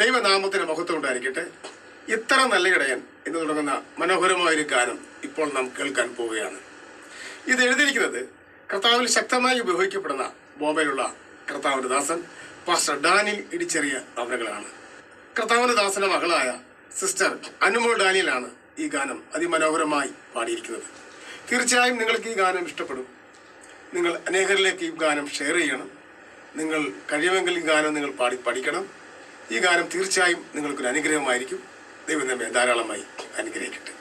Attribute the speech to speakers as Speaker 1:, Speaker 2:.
Speaker 1: ദൈവനാമത്തിന് മഹത്വം ഉണ്ടായിരിക്കട്ടെ. ഇത്ര നല്ല ഇടയൻ എന്ന് തുടങ്ങുന്ന മനോഹരമായൊരു ഗാനം ഇപ്പോൾ നാം കേൾക്കാൻ പോവുകയാണ്. ഇത് എഴുതിയിരിക്കുന്നത് കർത്താവിൽ ശക്തമായി ഉപയോഗിക്കപ്പെടുന്ന ബോംബെയിലുള്ള കർത്താവിന്റെ ദാസൻ പാസ്റ്റർ ഡാനിയൽ ഇടിച്ചെറിയ അവരുകളാണ്. കർത്താവിന്റെ ദാസന്റെ മകളായ സിസ്റ്റർ അനുമോൾ ഡാനിയലാണ് ഈ ഗാനം അതിമനോഹരമായി പാടിയിരിക്കുന്നത്. തീർച്ചയായും നിങ്ങൾക്ക് ഈ ഗാനം ഇഷ്ടപ്പെടും. നിങ്ങൾ അനേകരിലേക്ക് ഈ ഗാനം ഷെയർ ചെയ്യണം. നിങ്ങൾ കഴിയുമെങ്കിൽ ഈ ഗാനം നിങ്ങൾ പഠിക്കണം. ഈ ഗാനം തീർച്ചയായും നിങ്ങൾക്കൊരു അനുഗ്രഹമായിരിക്കും. ദൈവം നമ്മെ ധാരാളമായി അനുഗ്രഹിക്കട്ടെ.